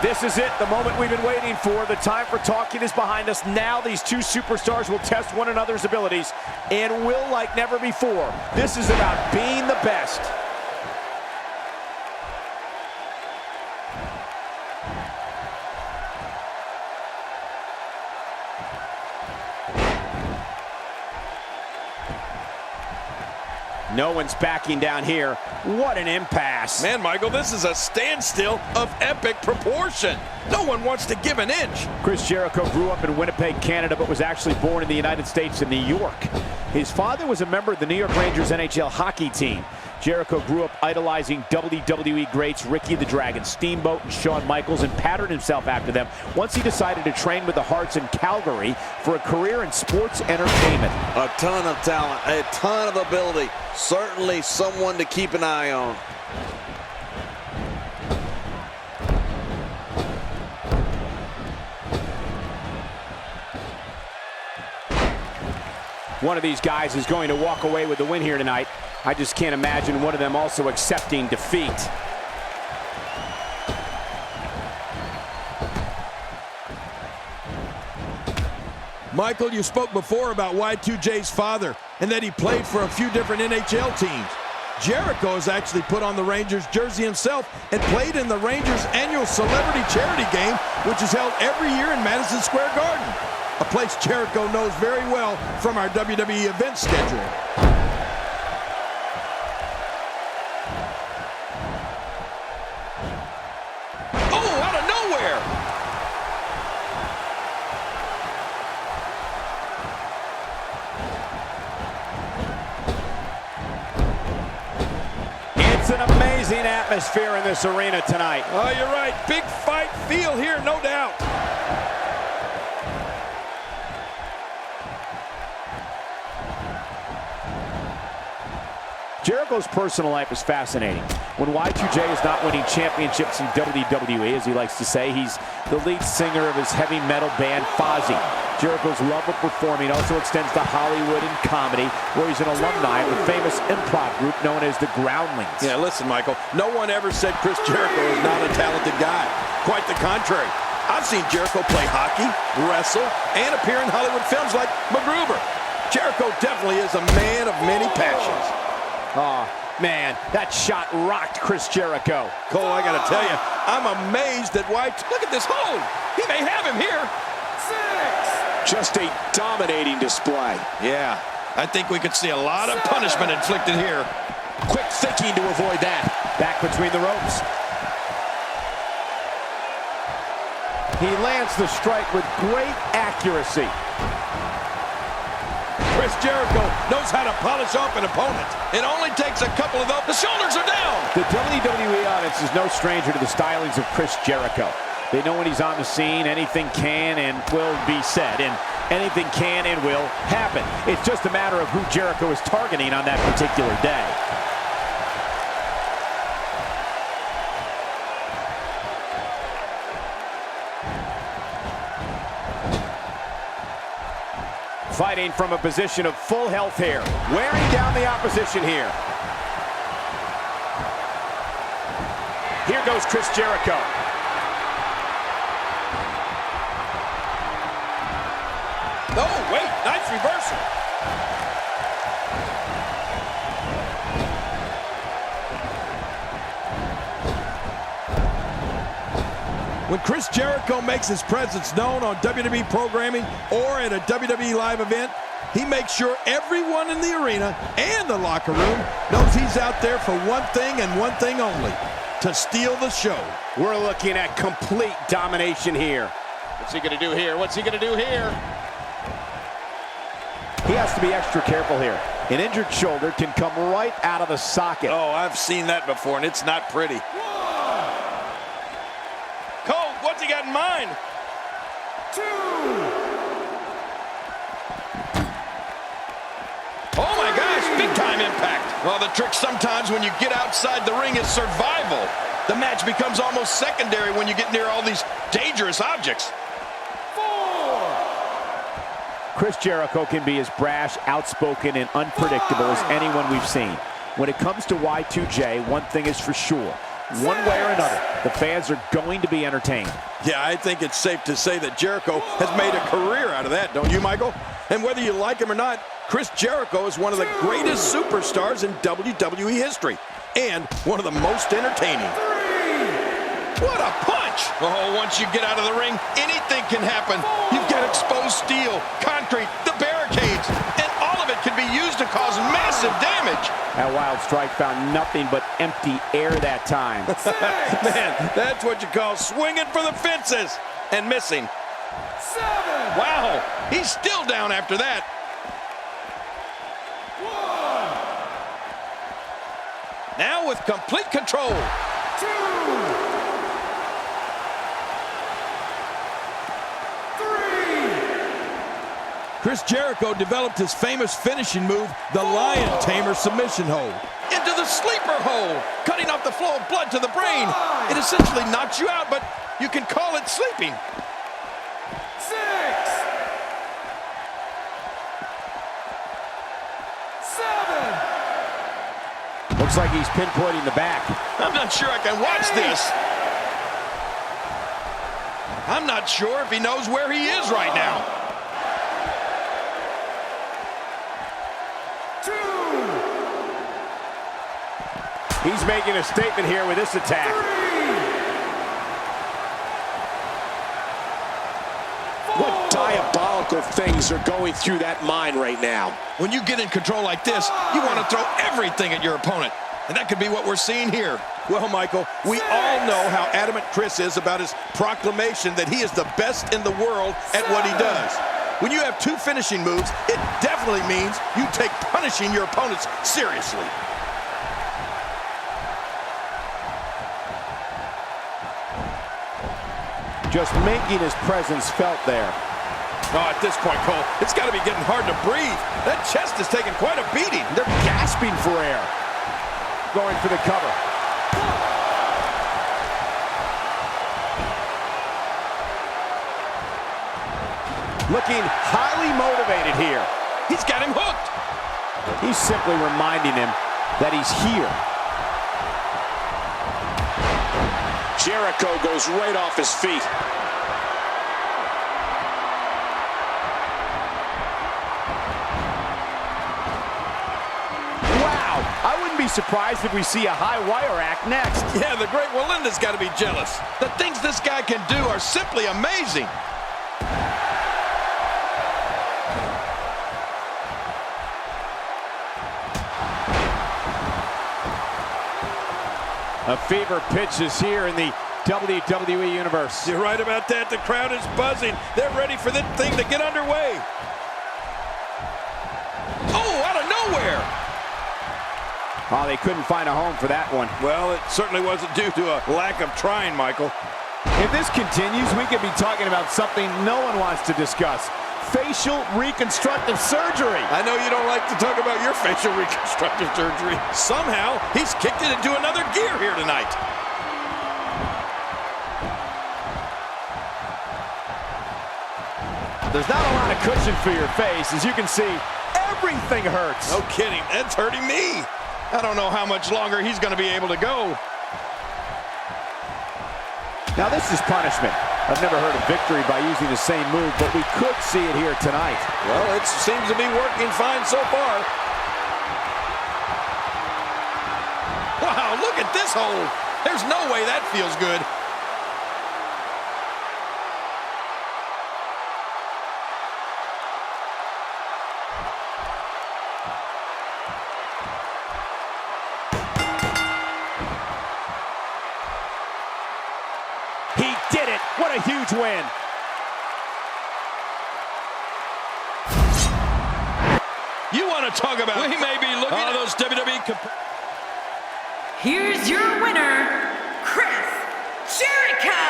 This is it, the moment we've been waiting for. The time for talking is behind us. Now these two superstars will test one another's abilities and will like never before. This is about being the best. No one's backing down here. What an impasse. Man, Michael, this is a standstill of epic proportion. No one wants to give an inch. Chris Jericho grew up in Winnipeg, Canada, but was actually born in the United States in New York. His father was a member of the New York Rangers NHL hockey team. Jericho grew up idolizing WWE greats Ricky the Dragon Steamboat and Shawn Michaels and patterned himself after them once he decided to train with the Hearts in Calgary for a career in sports entertainment. A ton of talent, a ton of ability. Certainly someone to keep an eye on. One of these guys is going to walk away with the win here tonight. I just can't imagine one of them also accepting defeat. Michael, you spoke before about Y2J's father and that he played for a few different NHL teams. Jericho has actually put on the Rangers jersey himself and played in the Rangers annual celebrity charity game, which is held every year in Madison Square Garden, a place Jericho knows very well from our WWE event schedule. Oh, out of nowhere! It's an amazing atmosphere in this arena tonight. Oh, you're right. Big fight feel here, no doubt. Jericho's personal life is fascinating. When Y2J is not winning championships in WWE, as he likes to say, he's the lead singer of his heavy metal band, Fozzy. Jericho's love of performing also extends to Hollywood and comedy, where he's an alumni of the famous improv group known as the Groundlings. Yeah, listen, Michael, no one ever said Chris Jericho is not a talented guy. Quite the contrary. I've seen Jericho play hockey, wrestle, and appear in Hollywood films like MacGruber. Jericho definitely is a man of many passions. Oh, man, that shot rocked Chris Jericho. Cole, I gotta tell you, I'm amazed at why. Look at this hold. He may have him here. 6. Just a dominating display. Yeah, I think we could see a lot of punishment inflicted here. Quick thinking to avoid that. Back between the ropes. He lands the strike with great accuracy. Chris Jericho knows how to polish off an opponent. It only takes a couple of those. The shoulders are down. The WWE audience is no stranger to the stylings of Chris Jericho. They know when he's on the scene, anything can and will be said, and anything can and will happen. It's just a matter of who Jericho is targeting on that particular day. Fighting from a position of full health here. Wearing down the opposition here. Here goes Chris Jericho. Oh, wait, nice reversal. When Chris Jericho makes his presence known on WWE programming or at a WWE live event, he makes sure everyone in the arena and the locker room knows he's out there for one thing and one thing only, to steal the show. We're looking at complete domination here. What's he going to do here? What's he going to do here? He has to be extra careful here. An injured shoulder can come right out of the socket. Oh, I've seen that before, and it's not pretty. Cole, what's he got in mind? 2. Oh my gosh, big time impact. Well, the trick sometimes when you get outside the ring is survival. The match becomes almost secondary when you get near all these dangerous objects. 4. Chris Jericho can be as brash, outspoken, and unpredictable as anyone we've seen. When it comes to Y2J, one thing is for sure. One way or another, the fans are going to be entertained. Yeah, I think it's safe to say that Jericho has made a career out of that, don't you, Michael? And whether you like him or not, Chris Jericho is one of the greatest superstars in WWE history and one of the most entertaining. What a punch! Oh, once you get out of the ring, anything can happen. You've got exposed steel, concrete, the barricades, and all of it can be used to cause massive damage. That wild strike found nothing but empty air that time. Man, that's what you call swinging for the fences and missing. 7. Wow, he's still down after that. 1. Now with complete control. 2. 3. Chris Jericho developed his famous finishing move, the Lion Tamer submission hold. Into the sleeper hold, cutting off the flow of blood to the brain. It essentially knocks you out, but you can call it sleeping. 6. 7. Looks like he's pinpointing the back. I'm not sure I can watch this. I'm not sure if he knows where he is right now. 2. He's making a statement here with this attack. 3. What diabolical things are going through that mind right now? When you get in control like this, you want to throw everything at your opponent. And that could be what we're seeing here. Well, Michael, we all know how adamant Chris is about his proclamation that he is the best in the world at what he does. When you have two finishing moves, it definitely means you take punishing your opponents seriously. Just making his presence felt there. Oh, at this point, Cole, it's got to be getting hard to breathe. That chest is taking quite a beating. They're gasping for air. Going for the cover. Looking highly motivated here. He's got him hooked. He's simply reminding him that he's here. Jericho goes right off his feet. Wow, I wouldn't be surprised if we see a high wire act next. Yeah, the great Walinda's got to be jealous. The things this guy can do are simply amazing. A fever pitch is here in the WWE Universe. You're right about that. The crowd is buzzing. They're ready for this thing to get underway. Oh, out of nowhere. Oh, they couldn't find a home for that one. Well, it certainly wasn't due to a lack of trying, Michael. If this continues, we could be talking about something no one wants to discuss. Facial reconstructive surgery. I know you don't like to talk about your facial reconstructive surgery. Somehow, he's kicked it into another gear here tonight. There's not a lot of cushion for your face. As you can see, everything hurts. No kidding, that's hurting me. I don't know how much longer he's going to be able to go. Now this is punishment. I've never heard of victory by using the same move, but we could see it here tonight. Well, it seems to be working fine so far. Wow, look at this hold. There's no way that feels good. He did it. What a huge win. You want to talk about, we may be looking at those WWE. Here's your winner, Chris Jericho.